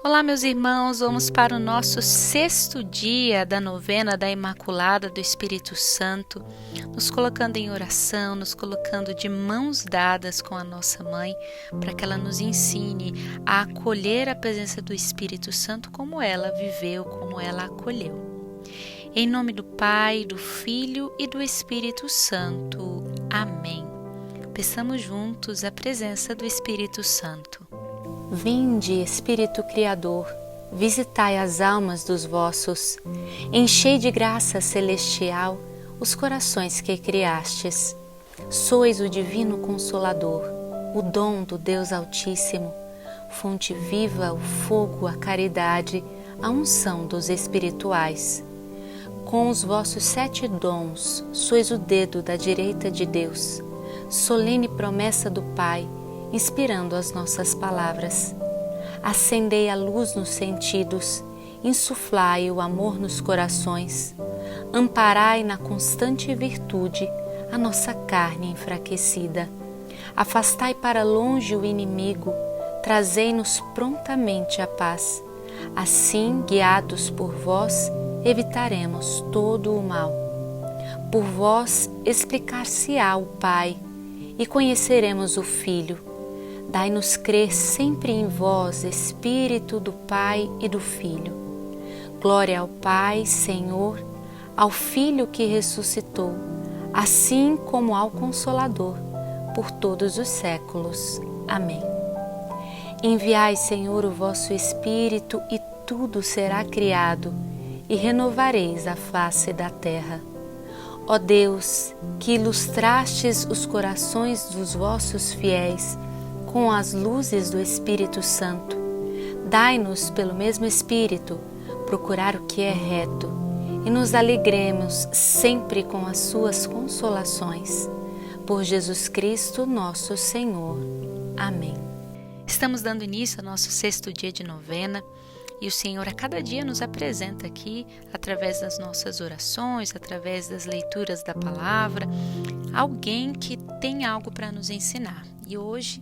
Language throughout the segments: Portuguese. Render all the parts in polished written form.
Olá, meus irmãos, vamos para o nosso 6º dia da novena da Imaculada do Espírito Santo, nos colocando em oração, nos colocando de mãos dadas com a nossa Mãe, para que ela nos ensine a acolher a presença do Espírito Santo como ela viveu, como ela acolheu. Em nome do Pai, do Filho e do Espírito Santo. Amém. Peçamos juntos a presença do Espírito Santo. Vinde, Espírito Criador, visitai as almas dos vossos, enchei de graça celestial os corações que criastes. Sois o divino Consolador, o dom do Deus Altíssimo, fonte viva, o fogo, a caridade, a unção dos espirituais. Com os vossos 7 dons, sois o dedo da direita de Deus, solene promessa do Pai, inspirando as nossas palavras. Acendei a luz nos sentidos, insuflai o amor nos corações, amparai na constante virtude a nossa carne enfraquecida. Afastai para longe o inimigo, trazei-nos prontamente a paz. Assim, guiados por vós, evitaremos todo o mal. Por vós explicar-se-á o Pai, e conheceremos o Filho. Dai-nos crer sempre em vós, Espírito do Pai e do Filho. Glória ao Pai, Senhor, ao Filho que ressuscitou, assim como ao Consolador, por todos os séculos. Amém. Enviai, Senhor, o vosso Espírito, e tudo será criado, e renovareis a face da terra. Ó Deus, que ilustrastes os corações dos vossos fiéis com as luzes do Espírito Santo, dai-nos, pelo mesmo Espírito, procurar o que é reto e nos alegremos sempre com as suas consolações. Por Jesus Cristo, nosso Senhor. Amém. Estamos dando início ao nosso 6º dia de novena e o Senhor a cada dia nos apresenta aqui, através das nossas orações, através das leituras da palavra, alguém que tem algo para nos ensinar. E hoje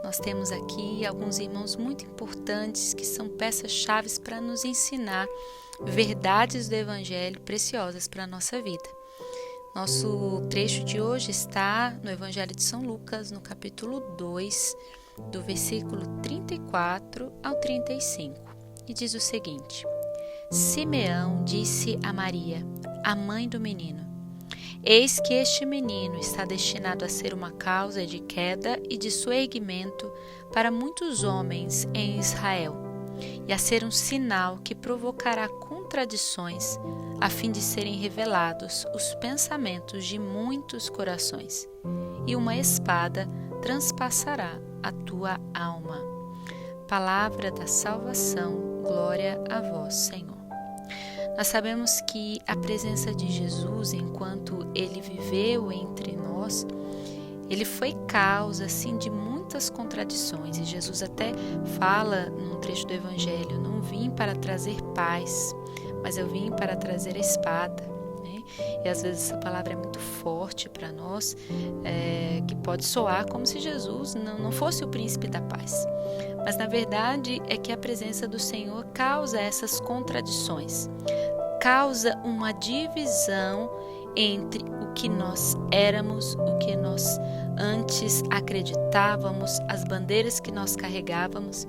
nós temos aqui alguns irmãos muito importantes que são peças-chave para nos ensinar verdades do Evangelho preciosas para a nossa vida. Nosso trecho de hoje está no Evangelho de São Lucas, no capítulo 2, do versículo 34 ao 35, e diz o seguinte: Simeão disse a Maria, a mãe do menino: Eis que este menino está destinado a ser uma causa de queda e de soerguimento para muitos homens em Israel, e a ser um sinal que provocará contradições, a fim de serem revelados os pensamentos de muitos corações, e uma espada transpassará a tua alma. Palavra da salvação, glória a vós, Senhor. Nós sabemos que a presença de Jesus, enquanto Ele viveu entre nós, Ele foi causa, assim, de muitas contradições. E Jesus até fala num trecho do Evangelho: não vim para trazer paz, mas eu vim para trazer a espada. Né? E às vezes essa palavra é muito forte para nós, que pode soar como se Jesus não fosse o príncipe da paz. Mas na verdade é que a presença do Senhor causa essas contradições, causa uma divisão entre o que nós éramos, o que nós antes acreditávamos, as bandeiras que nós carregávamos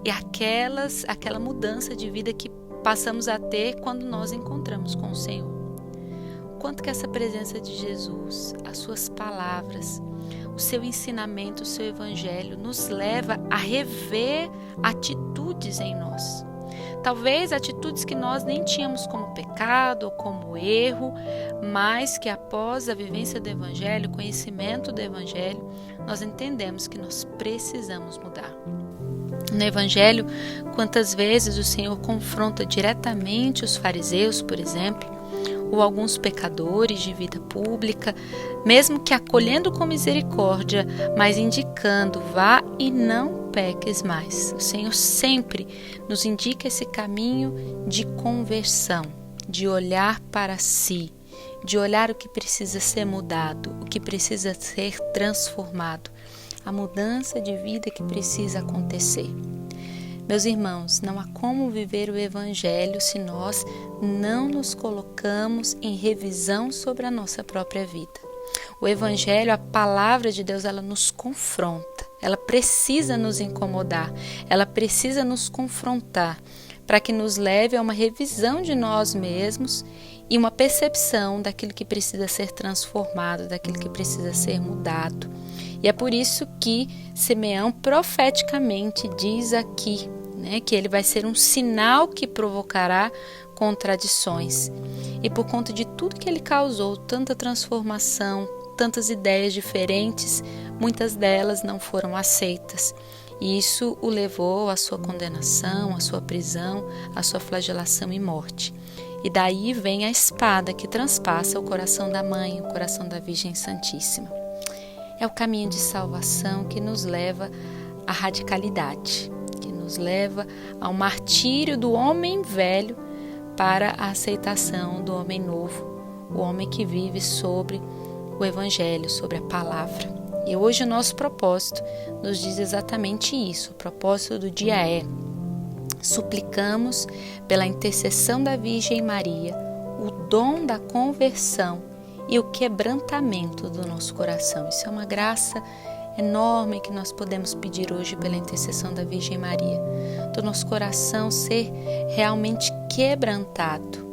e aquela mudança de vida que passamos a ter quando nós encontramos com o Senhor. O quanto que essa presença de Jesus, as suas palavras, o seu ensinamento, o seu evangelho nos leva a rever atitudes em nós. Talvez atitudes que nós nem tínhamos como pecado ou como erro, mas que após a vivência do Evangelho, o conhecimento do Evangelho, nós entendemos que nós precisamos mudar. No Evangelho, quantas vezes o Senhor confronta diretamente os fariseus, por exemplo, ou alguns pecadores de vida pública, mesmo que acolhendo com misericórdia, mas indicando: vá e não peques mais. O Senhor sempre nos indica esse caminho de conversão, de olhar para si, de olhar o que precisa ser mudado, o que precisa ser transformado, a mudança de vida que precisa acontecer. Meus irmãos, não há como viver o Evangelho se nós não nos colocamos em revisão sobre a nossa própria vida. O Evangelho, a palavra de Deus, ela nos confronta, ela precisa nos incomodar, ela precisa nos confrontar para que nos leve a uma revisão de nós mesmos e uma percepção daquilo que precisa ser transformado, daquilo que precisa ser mudado. E é por isso que Simeão profeticamente diz aqui, que ele vai ser um sinal que provocará contradições. E por conta de tudo que ele causou, tanta transformação, tantas ideias diferentes, muitas delas não foram aceitas. E isso o levou à sua condenação, à sua prisão, à sua flagelação e morte. E daí vem a espada que transpassa o coração da mãe, o coração da Virgem Santíssima. É o caminho de salvação que nos leva à radicalidade, que nos leva ao martírio do homem velho para a aceitação do homem novo, o homem que vive sobre o Evangelho, sobre a palavra. E hoje o nosso propósito nos diz exatamente isso. O propósito do dia é: suplicamos pela intercessão da Virgem Maria o dom da conversão e o quebrantamento do nosso coração. Isso é uma graça enorme que nós podemos pedir hoje pela intercessão da Virgem Maria. Do nosso coração ser realmente quebrantado,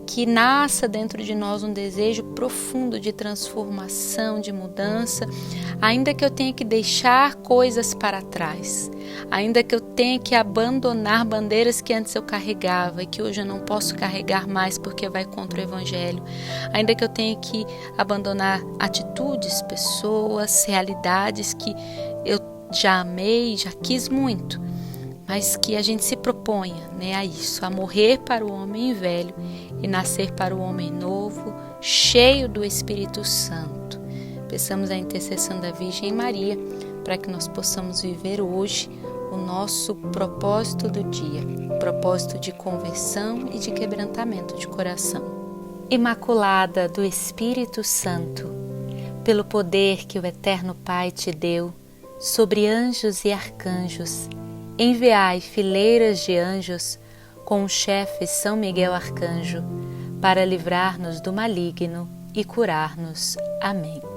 que nasça dentro de nós um desejo profundo de transformação, de mudança, ainda que eu tenha que deixar coisas para trás, ainda que eu tenha que abandonar bandeiras que antes eu carregava e que hoje eu não posso carregar mais porque vai contra o Evangelho, ainda que eu tenha que abandonar atitudes, pessoas, realidades que eu já amei, já quis muito, mas que a gente se proponha a isso, a morrer para o homem velho e nascer para o homem novo, cheio do Espírito Santo. Peçamos a intercessão da Virgem Maria para que nós possamos viver hoje o nosso propósito do dia, o propósito de conversão e de quebrantamento de coração. Imaculada do Espírito Santo, pelo poder que o Eterno Pai te deu sobre anjos e arcanjos, enviai fileiras de anjos com o chefe São Miguel Arcanjo, para livrar-nos do maligno e curar-nos. Amém.